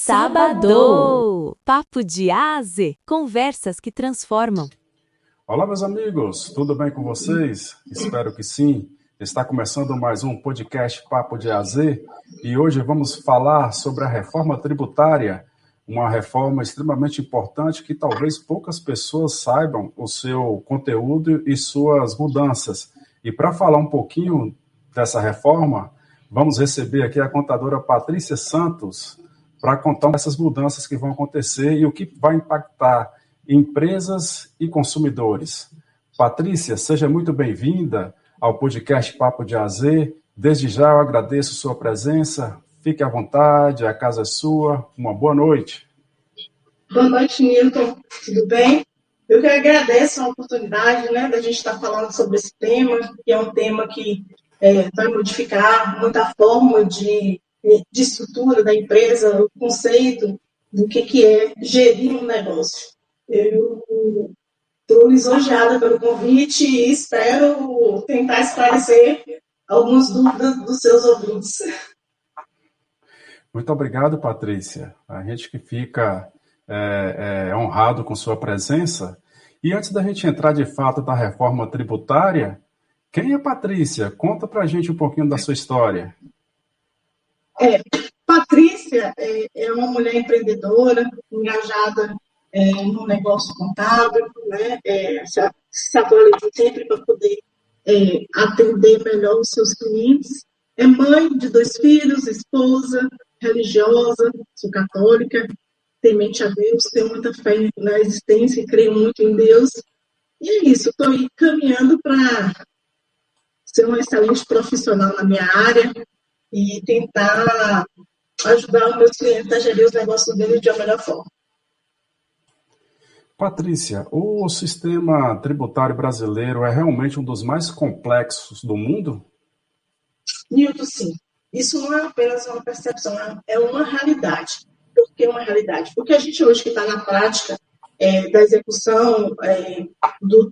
Sábado! Papo de A a Z, conversas que transformam. Olá, meus amigos, tudo bem com vocês? Espero que sim. Está começando mais um podcast Papo de A a Z e hoje vamos falar sobre a reforma tributária, uma reforma extremamente importante que talvez poucas pessoas saibam o seu conteúdo e suas mudanças. E para falar um pouquinho dessa reforma, vamos receber aqui a contadora Patrícia Santos para contar essas mudanças que vão acontecer e o que vai impactar empresas e consumidores. Patrícia, seja muito bem-vinda ao podcast Papo de A a Z. Desde já eu agradeço sua presença. Fique à vontade, a casa é sua. Uma boa noite. Boa noite, Nilton. Tudo bem? Eu que agradeço a oportunidade, da gente estar falando sobre esse tema, que é um tema que vai modificar muita forma de estrutura da empresa, o conceito do que é gerir um negócio. Eu estou lisonjeada pelo convite e espero tentar esclarecer algumas dúvidas dos seus ouvintes. Muito obrigado, Patrícia. A gente que fica honrado com sua presença. E antes da gente entrar de fato da reforma tributária, quem é Patrícia? Conta pra gente um pouquinho da sua história. Patrícia é uma mulher empreendedora, engajada no negócio contábil, se atualiza sempre para poder atender melhor os seus clientes. É mãe de 2 filhos, esposa, religiosa, sou católica, temente a Deus, tenho muita fé na existência e creio muito em Deus. E é isso, estou aí caminhando para ser uma excelente profissional na minha área e tentar ajudar os meus clientes a gerir os negócios deles de uma melhor forma. Patrícia, o sistema tributário brasileiro é realmente um dos mais complexos do mundo? Nilton, sim. Isso não é apenas uma percepção, é uma realidade. Por que uma realidade? Porque a gente hoje que está na prática da execução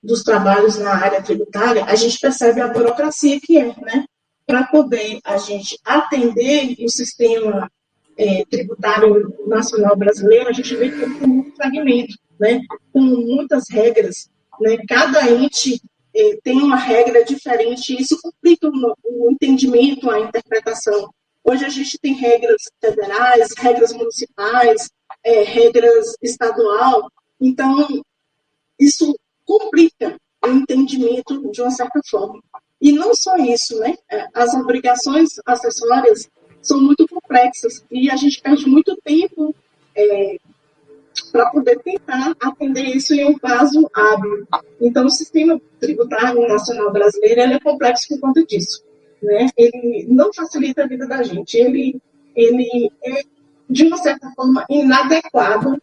dos trabalhos na área tributária, a gente percebe a burocracia que é, para poder a gente atender o sistema tributário nacional brasileiro, a gente vê que tem muito fragmento, com muitas regras, cada ente tem uma regra diferente e isso complica o entendimento, a interpretação. Hoje a gente tem regras federais, regras municipais, regras estadual, então isso complica o entendimento de uma certa forma. E não só isso, as obrigações acessórias são muito complexas e a gente perde muito tempo para poder tentar atender isso em um prazo hábil. Então, o sistema tributário nacional brasileiro ele é complexo por conta disso. Ele não facilita a vida da gente, ele é, de uma certa forma, inadequado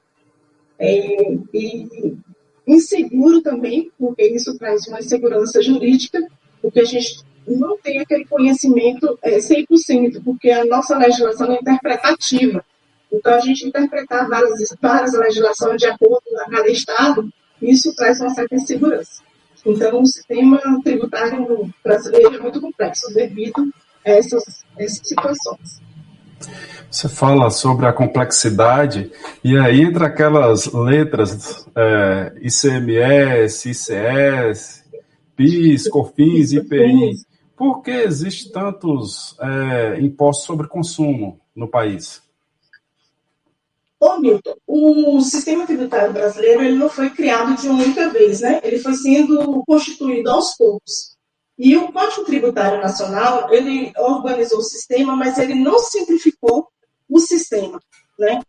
e inseguro também, porque isso traz uma insegurança jurídica, porque a gente não tem aquele conhecimento 100%, porque a nossa legislação é interpretativa. Então, a gente interpretar várias legislações de acordo com cada estado, isso traz uma certa insegurança. Então, o sistema tributário brasileiro é muito complexo devido a essas situações. Você fala sobre a complexidade e aí entre aquelas letras ICMS, ICS, PIS, COFINS, IPI, por que existem tantos impostos sobre consumo no país? Milton, o sistema tributário brasileiro ele não foi criado de uma única vez, ele foi sendo constituído aos poucos. E o Código Tributário Nacional, ele organizou o sistema, mas ele não simplificou o sistema.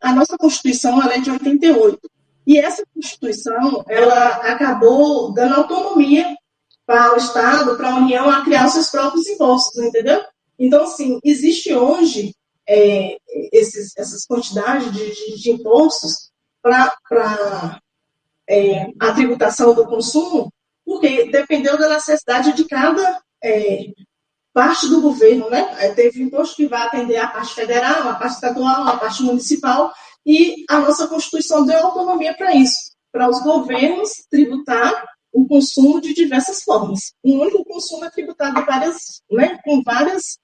A nossa Constituição ela é de 88. E essa Constituição ela acabou dando autonomia para o Estado, para a União, a criar os seus próprios impostos, entendeu? Então, assim, existe hoje essas quantidades de impostos para a tributação do consumo, porque dependeu da necessidade de cada parte do governo, Teve imposto que vai atender a parte federal, a parte estadual, a parte municipal, e a nossa Constituição deu autonomia para isso, para os governos tributar o consumo de diversas formas. Um único consumo é tributado com vários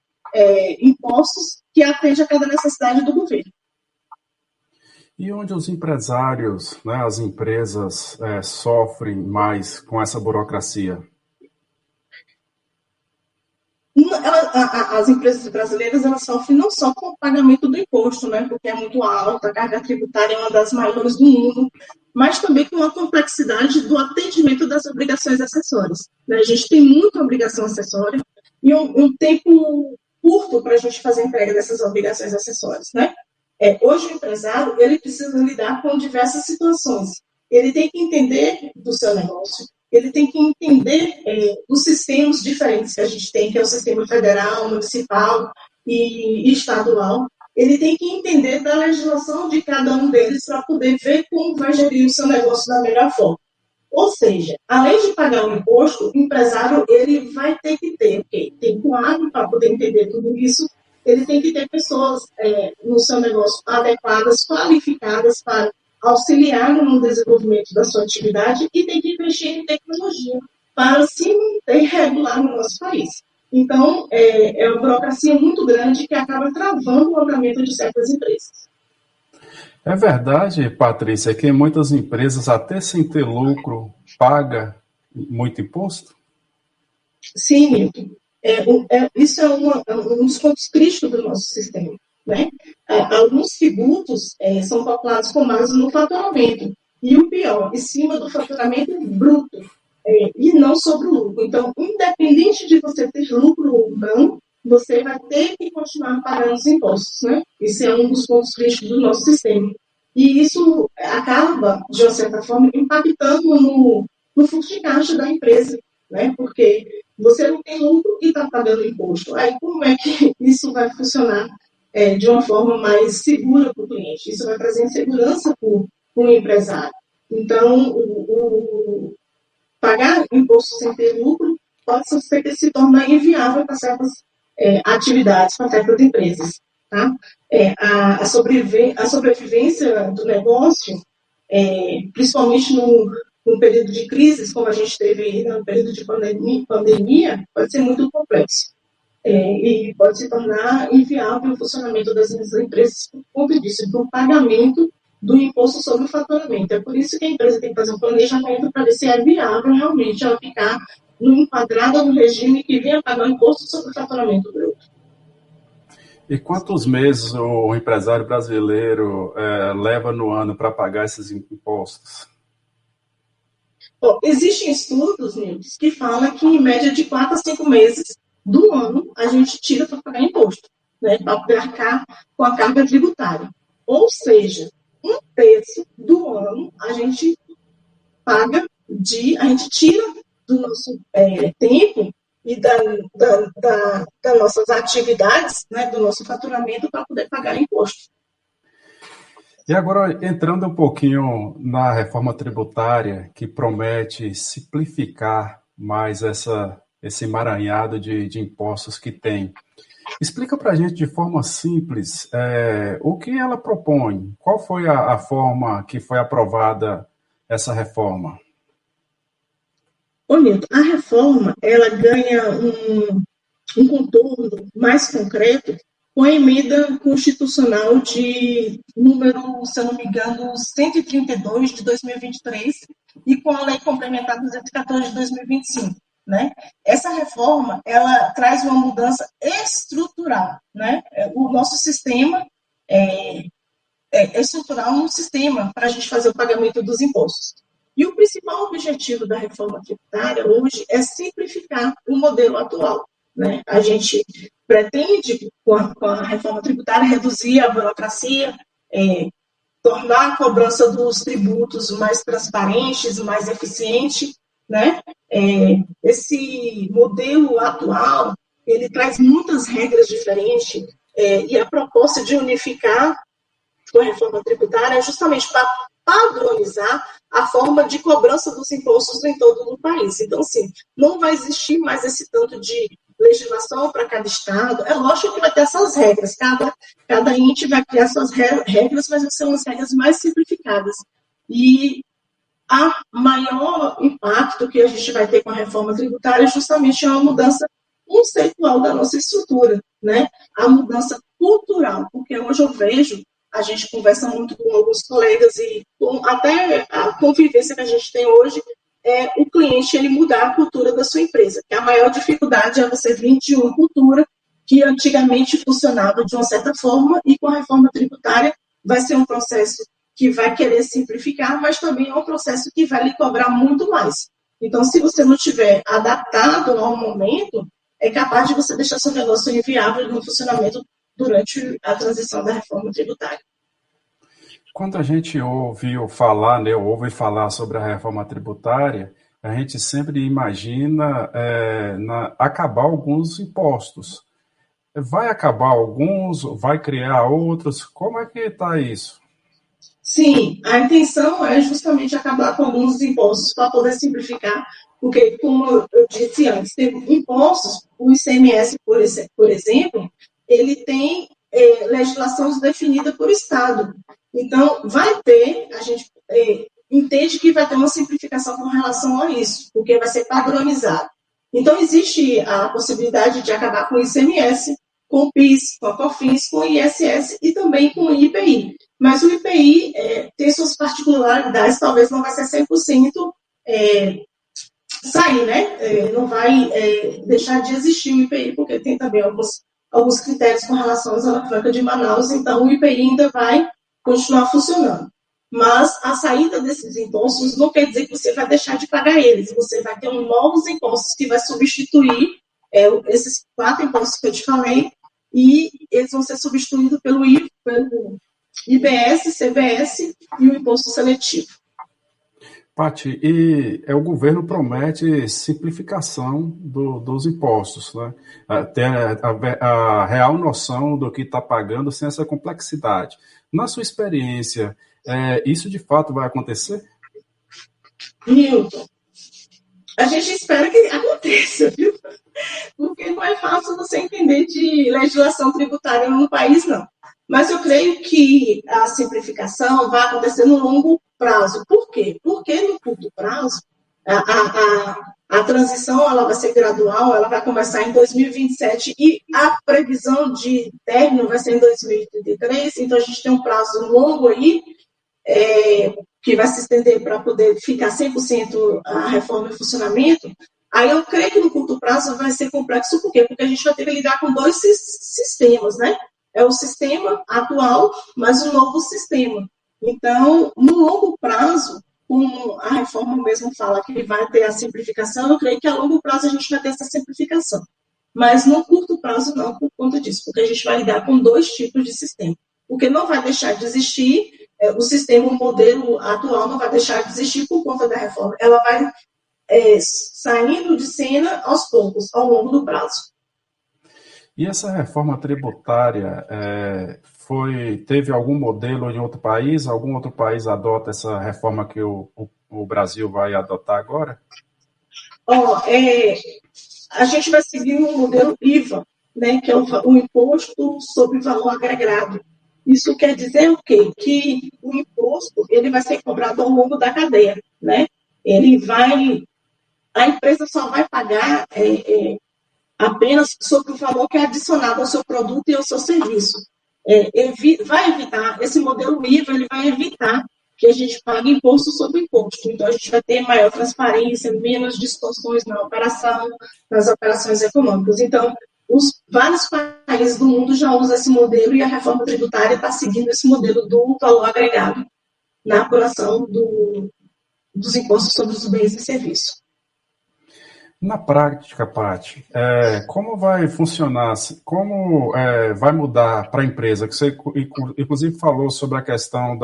impostos que atende a cada necessidade do governo. E onde os empresários, né, as empresas sofrem mais com essa burocracia? As empresas brasileiras elas sofrem não só com o pagamento do imposto, né, porque é muito alto, a carga tributária é uma das maiores do mundo, mas também com a complexidade do atendimento das obrigações acessórias. Né? A gente tem muita obrigação acessória e um tempo curto para a gente fazer a entrega dessas obrigações acessórias. Né? Hoje o empresário ele precisa lidar com diversas situações. Ele tem que entender do seu negócio, ele tem que entender os sistemas diferentes que a gente tem, que é o sistema federal, municipal e estadual. Ele tem que entender da legislação de cada um deles para poder ver como vai gerir o seu negócio da melhor forma. Ou seja, além de pagar o imposto, o empresário ele vai ter que ter tempo hábil para poder entender tudo isso, ele tem que ter pessoas no seu negócio adequadas, qualificadas para auxiliar no desenvolvimento da sua atividade e tem que investir em tecnologia para se manter regular no nosso país. Então, é uma burocracia muito grande que acaba travando o andamento de certas empresas. É verdade, Patrícia, que muitas empresas, até sem ter lucro, pagam muito imposto? Sim, Milton. Isso é um dos pontos críticos do nosso sistema. Né? Alguns tributos são calculados com base no faturamento. E o pior, em cima do faturamento bruto, e não sobre o lucro. Então, independente de você ter lucro ou não, você vai ter que continuar pagando os impostos. Né? Esse é um dos pontos críticos do nosso sistema. E isso acaba, de uma certa forma, impactando no fluxo de caixa da empresa, né? Porque você não tem lucro e está pagando imposto. Aí, como é que isso vai funcionar de uma forma mais segura para o cliente? Isso vai trazer insegurança para o empresário. Então, pagar imposto sem ter lucro pode ser que se torne inviável para certas atividades, para certas empresas. Tá? A sobrevivência do negócio, principalmente num período de crise, como a gente teve no período de pandemia, pode ser muito complexo. E pode se tornar inviável o funcionamento das empresas por conta disso, do pagamento do imposto sobre o faturamento. É por isso que a empresa tem que fazer um planejamento para ver se é viável realmente ela ficar enquadrada no regime que venha pagar o imposto sobre o faturamento bruto. E quantos meses o empresário brasileiro leva no ano para pagar esses impostos? Bom, existem estudos, Nilton, que falam que em média de 4 a 5 meses do ano a gente tira para pagar imposto, né, para poder arcar com a carga tributária. Ou seja, 1/3 do ano a gente paga a gente tira do nosso tempo e das nossas atividades, né, do nosso faturamento para poder pagar imposto. E agora, entrando um pouquinho na reforma tributária, que promete simplificar mais esse emaranhado de impostos que tem. Explica para a gente de forma simples o que ela propõe. Qual foi a forma que foi aprovada essa reforma? Ô, Nilton, a reforma ela ganha um contorno mais concreto com a emenda constitucional de número, se eu não me engano, 132 de 2023 e com a lei complementar 214 de 2025. Né? Essa reforma ela traz uma mudança estrutural. Né? O nosso sistema é estrutural um sistema para a gente fazer o pagamento dos impostos. E o principal objetivo da reforma tributária hoje é simplificar o modelo atual. Né? A gente pretende, com a reforma tributária, reduzir a burocracia, tornar a cobrança dos tributos mais transparentes, mais eficiente. Né? Esse modelo atual, ele traz muitas regras diferentes e a proposta de unificar com a reforma tributária é justamente para padronizar a forma de cobrança dos impostos em todo o país. Então, assim, não vai existir mais esse tanto de legislação para cada estado. É lógico que vai ter essas regras. Cada ente vai criar suas regras, mas são as regras mais simplificadas. E o maior impacto que a gente vai ter com a reforma tributária é justamente uma mudança conceitual da nossa estrutura, né? A mudança cultural, porque hoje eu vejo a gente conversa muito com alguns colegas e até a convivência que a gente tem hoje é o cliente ele mudar a cultura da sua empresa. Que a maior dificuldade é você vir de uma cultura que antigamente funcionava de uma certa forma e com a reforma tributária vai ser um processo que vai querer simplificar, mas também é um processo que vai lhe cobrar muito mais. Então, se você não tiver adaptado ao momento, é capaz de você deixar seu negócio inviável no funcionamento durante a transição da reforma tributária. Quando a gente ouve falar, né, ouve falar sobre a reforma tributária, a gente sempre imagina acabar alguns impostos. Vai acabar alguns, vai criar outros? Como é que está isso? Sim, a intenção é justamente acabar com alguns impostos para poder simplificar, porque, como eu disse antes, tem impostos, o ICMS, por exemplo, ele tem legislação definida por Estado. Então, a gente entende que vai ter uma simplificação com relação a isso, porque vai ser padronizado. Então, existe a possibilidade de acabar com o ICMS, com o PIS, com a COFINS, com o ISS e também com o IPI. Mas o IPI tem suas particularidades, talvez não vai ser 100% sair, né? Não vai deixar de existir o IPI, porque tem também alguns critérios com relação à Zona Franca de Manaus, então o IPI ainda vai continuar funcionando. Mas a saída desses impostos não quer dizer que você vai deixar de pagar eles, você vai ter novos impostos que vai substituir esses 4 impostos que eu te falei, e eles vão ser substituídos pelo IBS, CBS e o imposto seletivo. Pati, e o governo promete simplificação dos impostos, né? Ter a real noção do que está pagando sem essa complexidade. Na sua experiência, isso de fato vai acontecer? Milton, a gente espera que aconteça, viu? Porque não é fácil você entender de legislação tributária no país, não. Mas eu creio que a simplificação vai acontecer no longo prazo. Por quê? Porque no curto prazo, a transição ela vai ser gradual, ela vai começar em 2027 e a previsão de término vai ser em 2033, então a gente tem um prazo longo aí, que vai se estender para poder ficar 100% a reforma em funcionamento. Aí eu creio que no curto prazo vai ser complexo, por quê? Porque a gente vai ter que lidar com 2 sistemas, né? É o sistema atual, mas um novo sistema. Então, no longo prazo, como a reforma mesmo fala que vai ter a simplificação, eu creio que a longo prazo a gente vai ter essa simplificação. Mas no curto prazo não, por conta disso, porque a gente vai lidar com 2 tipos de sistema. Porque não vai deixar de existir, o sistema, o modelo atual não vai deixar de existir por conta da reforma. Ela vai saindo de cena aos poucos, ao longo do prazo. E essa reforma tributária teve algum modelo em outro país? Algum outro país adota essa reforma que o Brasil vai adotar agora? A gente vai seguir um modelo IVA, né, que é o Imposto sobre Valor Agregado. Isso quer dizer o quê? Que o imposto ele vai ser cobrado ao longo da cadeia, né? A empresa só vai pagar apenas sobre o valor que é adicionado ao seu produto e ao seu serviço. Vai evitar, esse modelo IVA, ele vai evitar que a gente pague imposto sobre imposto. Então, a gente vai ter maior transparência, menos distorções nas operações econômicas. Então, vários países do mundo já usam esse modelo e a reforma tributária está seguindo esse modelo do valor agregado na apuração dos impostos sobre os bens e serviços. Na prática, Paty, como vai funcionar, como vai mudar para a empresa? Que você, inclusive, falou sobre a questão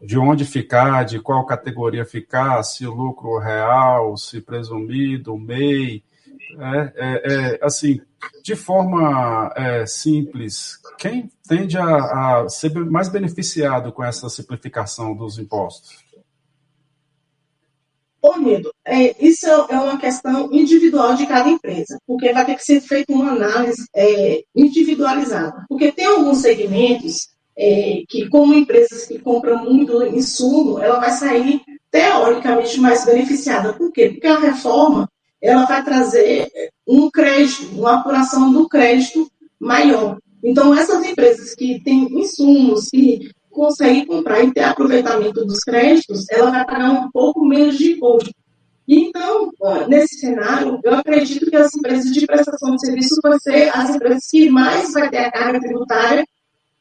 de onde ficar, de qual categoria ficar, se o lucro real, se presumido, MEI. Assim, de forma simples, quem tende a ser mais beneficiado com essa simplificação dos impostos? Medo, isso é uma questão individual de cada empresa, porque vai ter que ser feita uma análise individualizada. Porque tem alguns segmentos que, como empresas que compram muito insumo, ela vai sair teoricamente mais beneficiada. Por quê? Porque a reforma ela vai trazer um crédito, uma apuração do crédito maior. Então, essas empresas que têm insumos, que conseguem comprar e ter aproveitamento dos créditos, ela vai pagar um pouco menos de imposto. Então, nesse cenário, eu acredito que as empresas de prestação de serviço vão ser as empresas que mais vai ter a carga tributária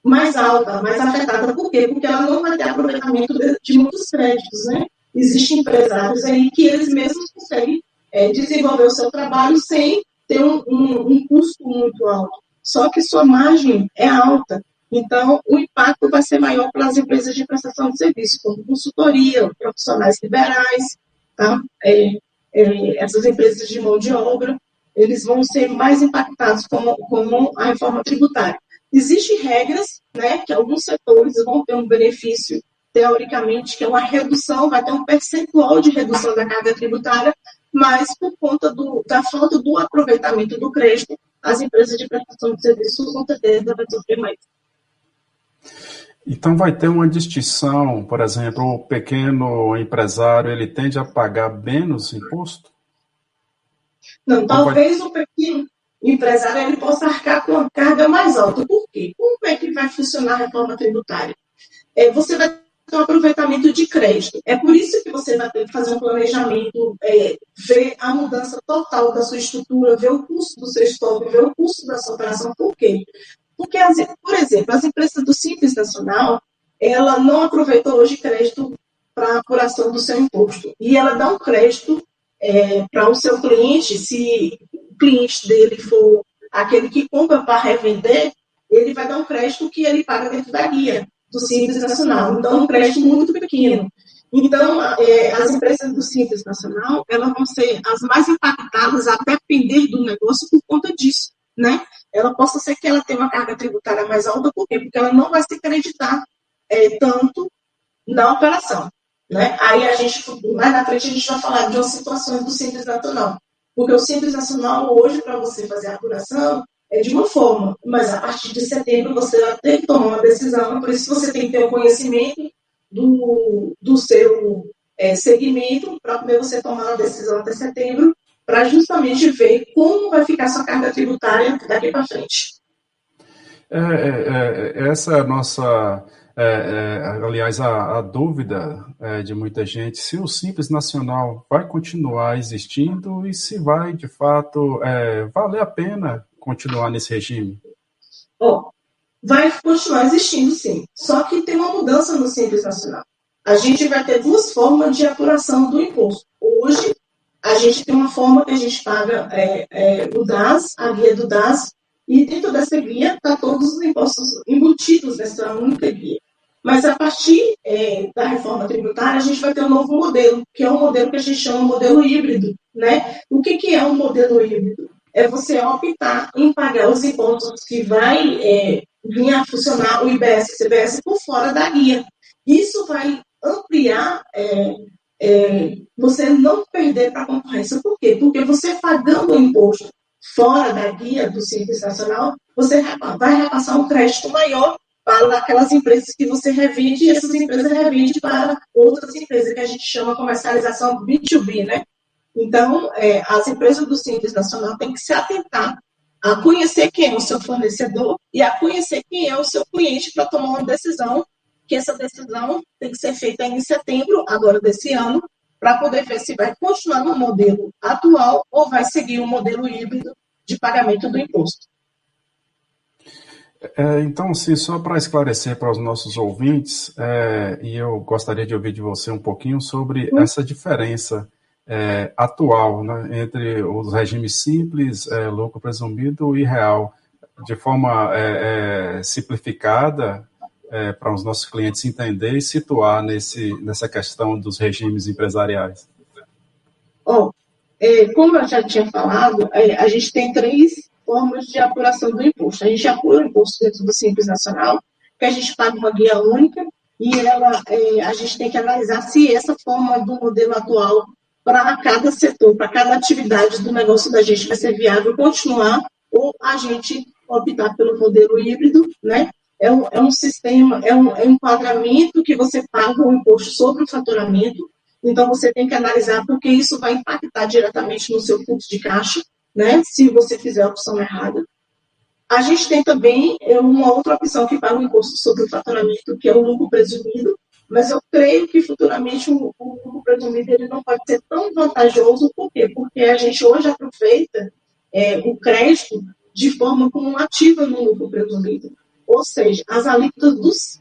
mais alta, mais afetada. Por quê? Porque ela não vai ter aproveitamento de muitos créditos, né? Existem empresários aí que eles mesmos conseguem desenvolver o seu trabalho sem ter um custo muito alto. Só que sua margem é alta. Então, o impacto vai ser maior para as empresas de prestação de serviço, como consultoria, profissionais liberais, tá? Essas empresas de mão de obra, eles vão ser mais impactados com a reforma tributária. Existem regras, né, que alguns setores vão ter um benefício, teoricamente, que é uma redução, vai ter um percentual de redução da carga tributária, mas por conta da falta do aproveitamento do crédito, as empresas de prestação de serviço, com certeza, vão sofrer mais. Então vai ter uma distinção, por exemplo, o pequeno empresário, ele tende a pagar menos imposto? Não, talvez o pequeno empresário ele possa arcar com uma carga mais alta. Por quê? Como é que vai funcionar a reforma tributária? Você vai ter um aproveitamento de crédito. É por isso que você vai ter que fazer um planejamento, ver a mudança total da sua estrutura, ver o custo do seu estoque, ver o custo da sua operação. Por quê? Porque, por exemplo, as empresas do Simples Nacional, ela não aproveitou hoje crédito para a apuração do seu imposto. E ela dá um crédito para o seu cliente, se o cliente dele for aquele que compra para revender, ele vai dar um crédito que ele paga dentro da guia do Simples Nacional. Então, um crédito muito pequeno. Então, as empresas do Simples Nacional, elas vão ser as mais impactadas a depender do negócio por conta disso, né? Ela possa ser que ela tenha uma carga tributária mais alta, por quê? Porque ela não vai se acreditar tanto na operação, né? Aí mais na frente, a gente vai falar de umas situações do Simples Nacional. Porque o Simples Nacional, hoje, para você fazer a apuração, é de uma forma, mas a partir de setembro você vai ter que tomar uma decisão, por isso você tem que ter o conhecimento do seu segmento, para poder você tomar uma decisão até setembro, para justamente ver como vai ficar sua carga tributária daqui para frente. Essa é a nossa, aliás, a dúvida de muita gente, se o Simples Nacional vai continuar existindo e se vai, de fato, valer a pena continuar nesse regime. Vai continuar existindo, sim. Só que tem uma mudança no Simples Nacional. A gente vai ter duas formas de apuração do imposto. Hoje, a gente tem uma forma que a gente paga o DAS, a guia do DAS, e dentro dessa guia está todos os impostos embutidos nessa única guia. Mas a partir da reforma tributária, a gente vai ter um novo modelo, que é um modelo que a gente chama de modelo híbrido, né? O que é um modelo híbrido? É você optar em pagar os impostos que vai vir a funcionar o IBS e CBS por fora da guia. Isso vai ampliar você não perder para a concorrência. Por quê? Porque você pagando o imposto fora da guia do Simples Nacional, você vai repassar um crédito maior para aquelas empresas que você revende, e essas empresas revendem para outras empresas, que a gente chama comercialização B2B, né? Então, as empresas do Simples Nacional têm que se atentar a conhecer quem é o seu fornecedor e a conhecer quem é o seu cliente para tomar uma decisão, que essa decisão tem que ser feita em setembro, agora desse ano, para poder ver se vai continuar no modelo atual ou vai seguir um modelo híbrido de pagamento do imposto. Então, sim, só para esclarecer para os nossos ouvintes, e eu gostaria de ouvir de você um pouquinho sobre essa diferença atual, né, entre os regimes simples, lucro presumido e real, de forma simplificada, para os nossos clientes entender e situar nessa questão dos regimes empresariais. Como eu já tinha falado, a gente tem 3 formas de apuração do imposto. A gente apura o imposto dentro do Simples Nacional, que a gente paga uma guia única, e a gente tem que analisar se essa forma do modelo atual para cada setor, para cada atividade do negócio da gente vai ser viável continuar, ou a gente optar pelo modelo híbrido, né? É um sistema, é um enquadramento que você paga o imposto sobre o faturamento. Então, você tem que analisar, porque isso vai impactar diretamente no seu fluxo de caixa, né? Se você fizer a opção errada. A gente tem também uma outra opção que paga o imposto sobre o faturamento, que é o lucro presumido, mas eu creio que futuramente o lucro presumido ele não pode ser tão vantajoso. Por quê? Porque a gente hoje aproveita o crédito de forma cumulativa no lucro presumido. Ou seja, as alíquotas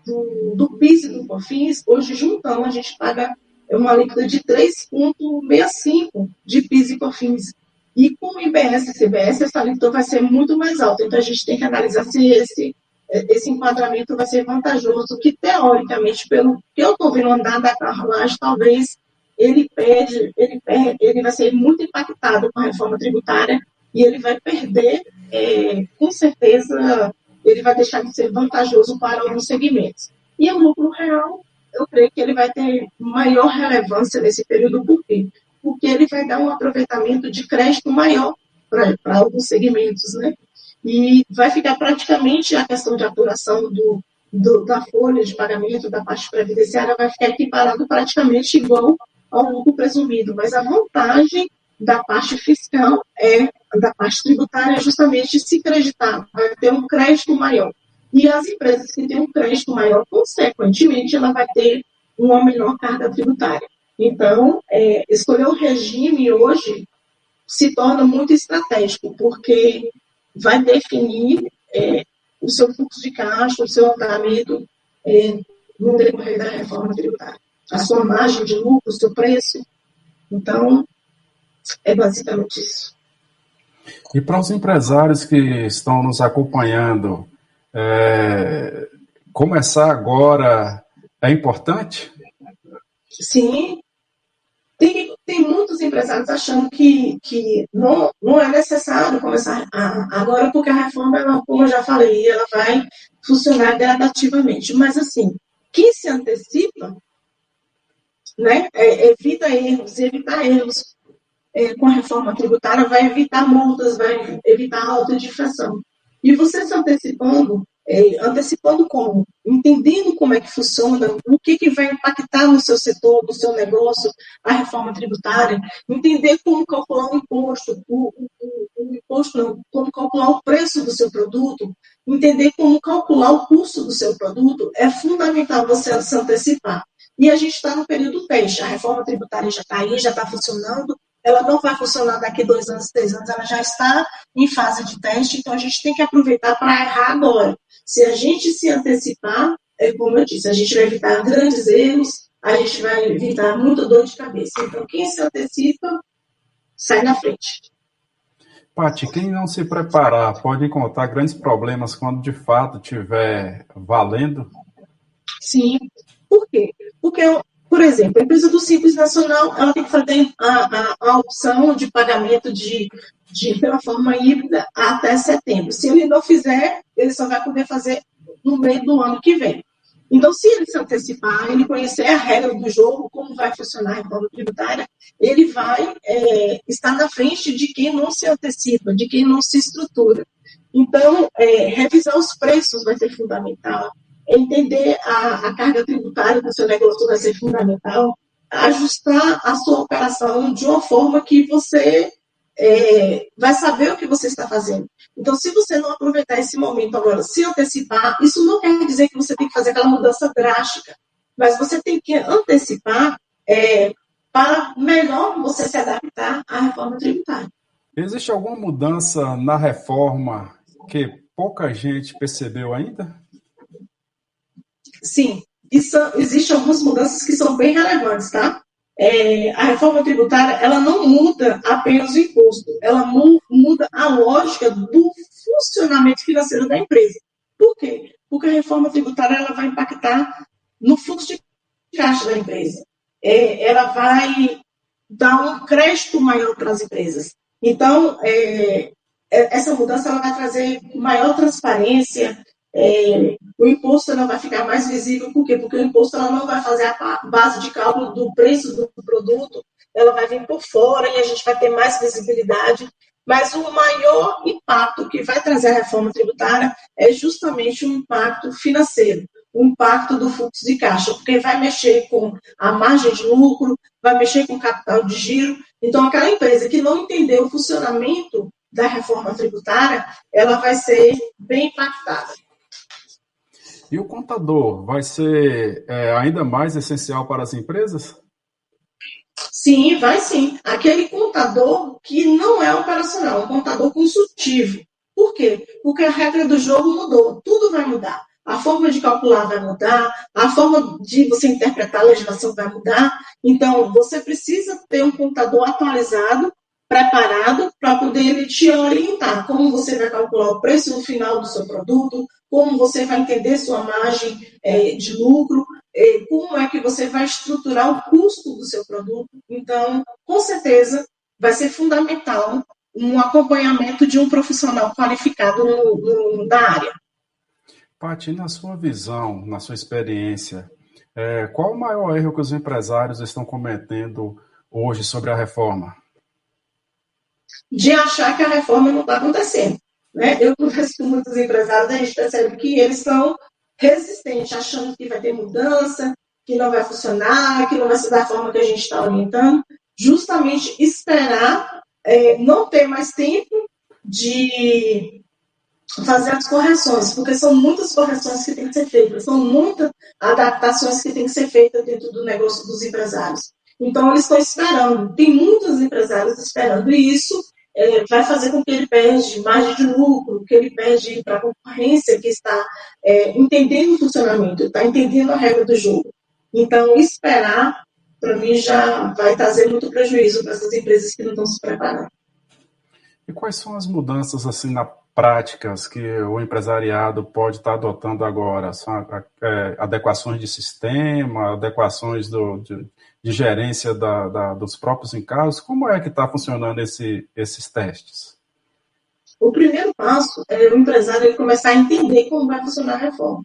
do PIS e do COFINS, hoje juntando, a gente paga uma alíquota de 3,65% de PIS e COFINS. E com o IBS e CBS, essa alíquota vai ser muito mais alta. Então, a gente tem que analisar se esse enquadramento vai ser vantajoso, que, teoricamente, pelo que eu estou vendo andar da carruagem, talvez ele vai ser muito impactado com a reforma tributária e ele vai perder, com certeza, ele vai deixar de ser vantajoso para alguns segmentos. E o lucro real, eu creio que ele vai ter maior relevância nesse período. Por quê? Porque ele vai dar um aproveitamento de crédito maior para alguns segmentos, né? E vai ficar praticamente a questão de apuração da folha de pagamento da parte previdenciária vai ficar equiparado praticamente igual ao lucro presumido, mas a vantagem da parte fiscal da parte tributária é justamente se creditar, vai ter um crédito maior. E as empresas que têm um crédito maior, consequentemente, ela vai ter uma menor carga tributária. Então, escolher o regime hoje se torna muito estratégico, porque vai definir o seu fluxo de caixa, o seu andamento no decorrer da reforma tributária. A sua margem de lucro, o seu preço. Então, é basicamente isso. E para os empresários que estão nos acompanhando, começar agora é importante? Sim. Tem muitos empresários achando que não é necessário começar agora, porque a reforma, ela, como eu já falei, ela vai funcionar gradativamente. Mas, assim, quem se antecipa, né, evita erros, e evitar erros com a reforma tributária vai evitar multas, vai evitar alta de infração. E você se antecipando como? Entendendo como é que funciona, o que vai impactar no seu setor, no seu negócio, a reforma tributária, entender como calcular o imposto, como calcular o preço do seu produto, entender como calcular o custo do seu produto, é fundamental você se antecipar. E a gente está no período teste, a reforma tributária já está aí, já está funcionando, ela não vai funcionar daqui 2 anos, 3 anos, ela já está em fase de teste, então a gente tem que aproveitar para errar agora. Se a gente se antecipar, como eu disse, a gente vai evitar grandes erros, a gente vai evitar muita dor de cabeça. Então, quem se antecipa, sai na frente. Paty, quem não se preparar pode encontrar grandes problemas quando de fato estiver valendo? Sim. Por quê? Porque, por exemplo, a empresa do Simples Nacional, ela tem que fazer a opção de pagamento pela forma híbrida até setembro. Se ele não fizer, ele só vai poder fazer no meio do ano que vem. Então, se ele se antecipar, ele conhecer a regra do jogo, como vai funcionar a reforma tributária, ele vai estar na frente de quem não se antecipa, de quem não se estrutura. Então, revisar os preços vai ser fundamental. Entender a carga tributária do seu negócio vai ser fundamental, ajustar a sua operação de uma forma que você vai saber o que você está fazendo. Então, se você não aproveitar esse momento agora, se antecipar, isso não quer dizer que você tem que fazer aquela mudança drástica, mas você tem que antecipar para melhor você se adaptar à reforma tributária. Existe alguma mudança na reforma que pouca gente percebeu ainda? Sim, existem algumas mudanças que são bem relevantes, tá? A reforma tributária, ela não muda apenas o imposto, ela muda a lógica do funcionamento financeiro da empresa. Por quê? Porque a reforma tributária ela vai impactar no fluxo de caixa da empresa. Ela vai dar um crédito maior para as empresas. Então, essa mudança ela vai trazer maior transparência, o imposto ela vai ficar mais visível. Por quê? Porque o imposto ela não vai fazer a base de cálculo do preço do produto, ela vai vir por fora e a gente vai ter mais visibilidade. Mas o maior impacto que vai trazer a reforma tributária é justamente um impacto financeiro, o impacto do fluxo de caixa, porque vai mexer com a margem de lucro, vai mexer com o capital de giro. Então, aquela empresa que não entendeu o funcionamento da reforma tributária, ela vai ser bem impactada. E o contador vai ser ainda mais essencial para as empresas? Sim, vai sim. Aquele contador que não é operacional, um contador consultivo. Por quê? Porque a regra do jogo mudou, tudo vai mudar. A forma de calcular vai mudar, a forma de você interpretar a legislação vai mudar. Então, você precisa ter um contador atualizado, preparado, para poder ele te orientar como você vai calcular o preço final do seu produto, como você vai entender sua margem de lucro, como é que você vai estruturar o custo do seu produto. Então, com certeza, vai ser fundamental um acompanhamento de um profissional qualificado da área. Paty, na sua visão, na sua experiência, qual o maior erro que os empresários estão cometendo hoje sobre a reforma? De achar que a reforma não está acontecendo. Né? Eu converso com muitos empresários, a gente percebe que eles são resistentes, achando que vai ter mudança, que não vai funcionar, que não vai ser da forma que a gente está orientando, justamente esperar não ter mais tempo de fazer as correções, porque são muitas correções que têm que ser feitas, são muitas adaptações que têm que ser feitas dentro do negócio dos empresários. Então, eles estão esperando, tem muitos empresários esperando, e isso vai fazer com que ele perde margem de lucro, que ele perde para a concorrência que está entendendo o funcionamento, está entendendo a regra do jogo. Então, esperar, para mim, já vai trazer muito prejuízo para essas empresas que não estão se preparando. E quais são as mudanças assim na práticas que o empresariado pode estar adotando agora? São adequações de sistema, adequações de gerência dos próprios encargos? Como é que está funcionando esses testes? O primeiro passo é o empresário ele começar a entender como vai funcionar a reforma.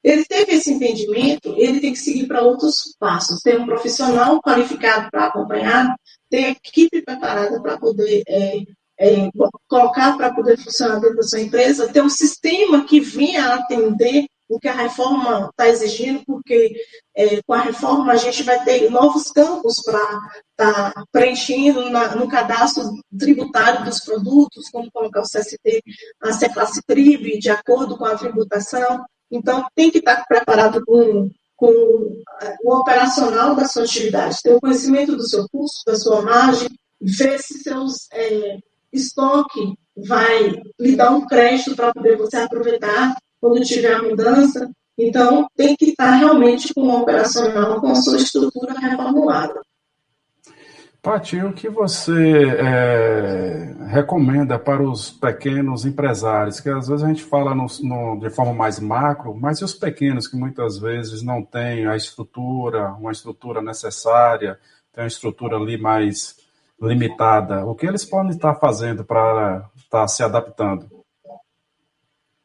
Ele teve esse entendimento, ele tem que seguir para outros passos. Ter um profissional qualificado para acompanhar, ter equipe preparada para poder colocar para poder funcionar dentro da sua empresa, ter um sistema que venha atender o que a reforma está exigindo, porque com a reforma a gente vai ter novos campos para estar preenchendo no cadastro tributário dos produtos, como colocar o CST, a C-Classe TRIB, de acordo com a tributação. Então, tem que estar preparado com o operacional da sua atividade, ter o conhecimento do seu custo, da sua margem, ver se seus estoque vai lhe dar um crédito para poder você aproveitar quando tiver a mudança. Então, tem que estar realmente com o operacional, com a sua estrutura reformulada. Paty, o que você recomenda para os pequenos empresários? Que às vezes a gente fala de forma mais macro, mas e os pequenos que muitas vezes não têm uma estrutura necessária, tem uma estrutura ali mais limitada? O que eles podem estar fazendo para estar se adaptando?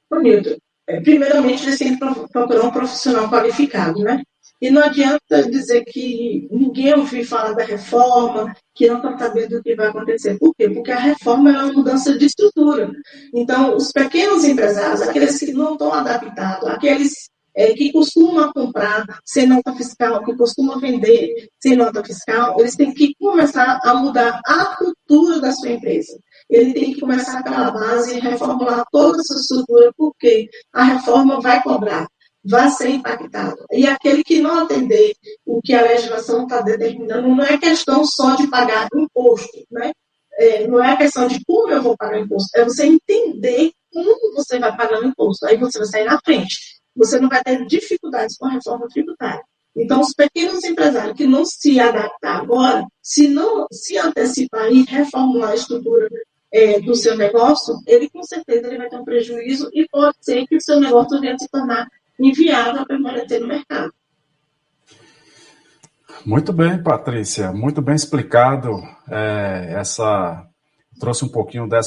Bonito. Primeiramente, eles têm que procurar um profissional qualificado, né? E não adianta dizer que ninguém ouviu falar da reforma, que não está sabendo o que vai acontecer. Por quê? Porque a reforma é uma mudança de estrutura. Então, os pequenos empresários, aqueles que não estão adaptados, aqueles que costumam comprar sem nota fiscal, que costumam vender sem nota fiscal, eles têm que começar a mudar a cultura da sua empresa. Ele tem que começar pela base e reformular toda a sua estrutura, porque a reforma vai cobrar, vai ser impactado. E aquele que não atender o que a legislação está determinando, não é questão só de pagar imposto, né? Não é questão de como eu vou pagar imposto, é você entender como você vai pagar o imposto. Aí você vai sair na frente. Você não vai ter dificuldades com a reforma tributária. Então, os pequenos empresários que não se adaptar agora, se não se antecipar e reformular a estrutura do seu negócio, ele com certeza ele vai ter um prejuízo e pode ser que o seu negócio venha se tornar inviável a permanecer no mercado. Muito bem, Patrícia, muito bem explicado. Trouxe um pouquinho da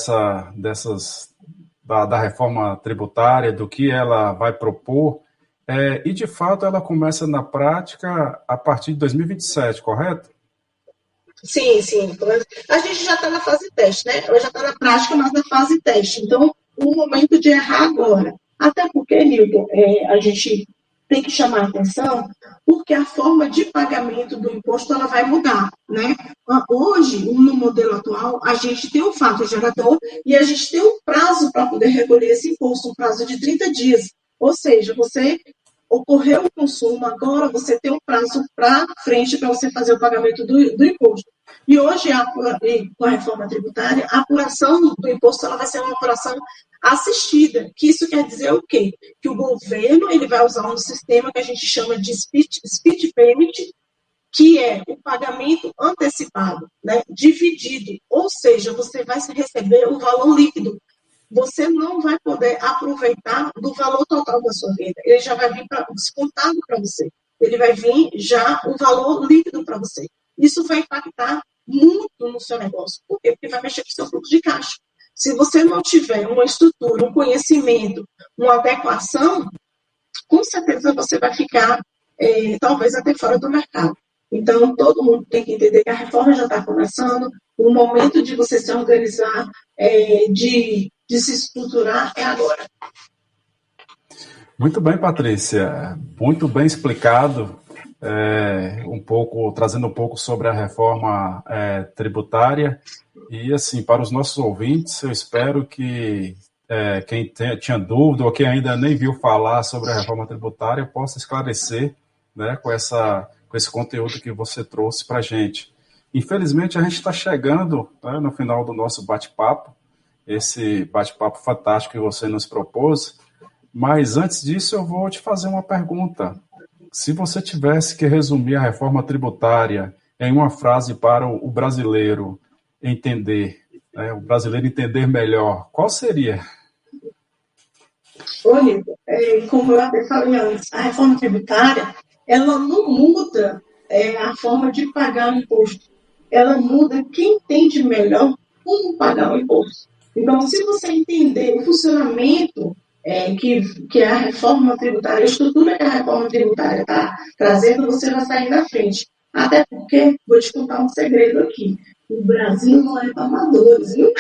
reforma tributária, do que ela vai propor, e de fato ela começa na prática a partir de 2027, correto? Sim. A gente já está na fase teste, né? Ela já está na prática, mas na fase teste. Então, o momento de errar agora. Até porque, Nilton, a gente tem que chamar a atenção, porque a forma de pagamento do imposto ela vai mudar, né? Hoje, no modelo atual, a gente tem um fato gerador e a gente tem um prazo para poder recolher esse imposto, um prazo de 30 dias. Ou seja, você ocorreu o consumo, agora você tem um prazo para frente para você fazer o pagamento do imposto. E hoje, com a reforma tributária, a apuração do imposto ela vai ser uma apuração assistida, que isso quer dizer o quê? Que o governo ele vai usar um sistema que a gente chama de speed payment, que é o pagamento antecipado, né, dividido, ou seja, você vai receber o valor líquido. Você não vai poder aproveitar do valor total da sua renda. Ele já vai vir descontado para você. Ele vai vir já o valor líquido para você. Isso vai impactar muito no seu negócio. Por quê? Porque vai mexer com o seu fluxo de caixa. Se você não tiver uma estrutura, um conhecimento, uma adequação, com certeza você vai ficar, talvez, até fora do mercado. Então, todo mundo tem que entender que a reforma já está começando, o momento de você se organizar, de se estruturar é agora. Muito bem, Patrícia. Muito bem explicado, trazendo um pouco sobre a reforma tributária. E, assim, para os nossos ouvintes, eu espero que quem tinha dúvida ou quem ainda nem viu falar sobre a reforma tributária possa esclarecer, né, com esse conteúdo que você trouxe para a gente. Infelizmente, a gente está chegando, né, no final do nosso bate-papo, esse bate-papo fantástico que você nos propôs, mas antes disso eu vou te fazer uma pergunta. Se você tivesse que resumir a reforma tributária em uma frase para o brasileiro entender, né, o brasileiro entender melhor, qual seria? Olha, como eu até falei antes, a reforma tributária, ela não muda a forma de pagar o imposto. Ela muda quem entende melhor como pagar o imposto. Então, se você entender o funcionamento que a reforma tributária, a estrutura que a reforma tributária está trazendo, você vai sair na frente. Até porque, vou te contar um segredo aqui, o Brasil não é para amadores, viu?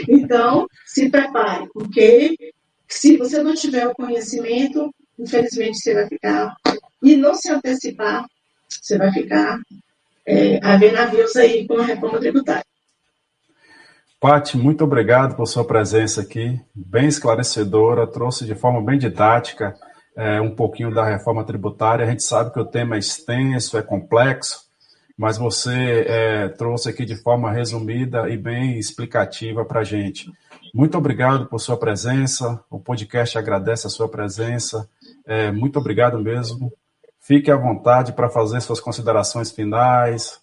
Então, se prepare, porque se você não tiver o conhecimento, infelizmente você vai ficar, e não se antecipar, você vai ficar a ver navios aí com a reforma tributária. Paty, muito obrigado por sua presença aqui, bem esclarecedora, trouxe de forma bem didática um pouquinho da reforma tributária. A gente sabe que o tema é extenso, é complexo, mas você trouxe aqui de forma resumida e bem explicativa para a gente. Muito obrigado por sua presença, o podcast agradece a sua presença, muito obrigado mesmo. Fique à vontade para fazer suas considerações finais.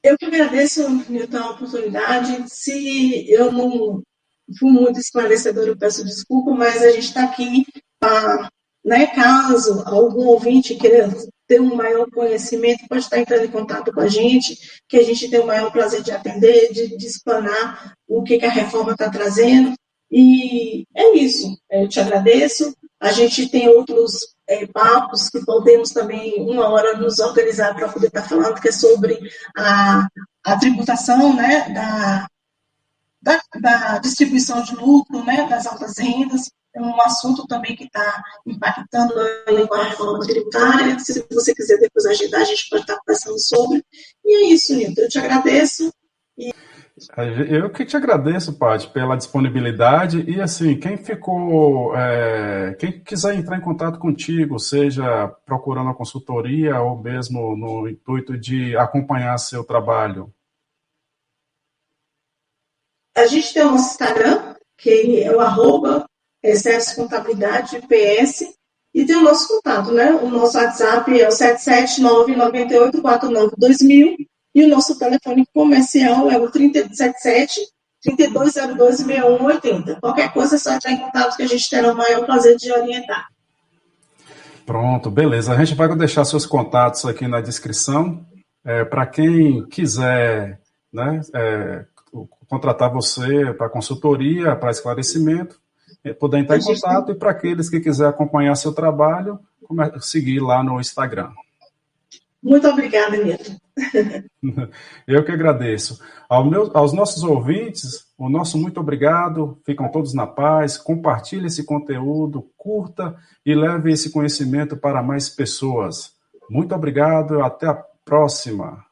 Eu que agradeço, Nilton, a oportunidade. Se eu não fui muito esclarecedora, eu peço desculpa, mas a gente está aqui para, né, caso algum ouvinte queira ter um maior conhecimento, pode estar entrando em contato com a gente, que a gente tem o maior prazer de atender, de explanar o que a reforma está trazendo. E é isso. Eu te agradeço. A gente tem outros papos que podemos também, uma hora, nos organizar para poder estar falando, que é sobre a tributação, né, da distribuição de lucro, né, das altas rendas. É um assunto também que está impactando a reforma tributária. Se você quiser depois agendar, a gente pode estar conversando sobre. E é isso, Nilton. Eu te agradeço. Eu que te agradeço, Paty, pela disponibilidade e, assim, quem quiser entrar em contato contigo, seja procurando a consultoria ou mesmo no intuito de acompanhar seu trabalho. A gente tem o nosso Instagram, que é o @excesso contabilidade PS, e tem o nosso contato, né? O nosso WhatsApp é o 77998492000. E o nosso telefone comercial é o 3077-3202-6180. Qualquer coisa é só entrar em contato que a gente terá o maior prazer de orientar. Pronto, beleza. A gente vai deixar seus contatos aqui na descrição. Para quem quiser, né, contratar você para consultoria, para esclarecimento, poder entrar em contato. E para aqueles que quiserem acompanhar seu trabalho, seguir lá no Instagram. Muito obrigada, Nilton. Eu que agradeço. Aos nossos ouvintes, o nosso muito obrigado. Ficam todos na paz. Compartilhe esse conteúdo, curta e leve esse conhecimento para mais pessoas. Muito obrigado. Até a próxima.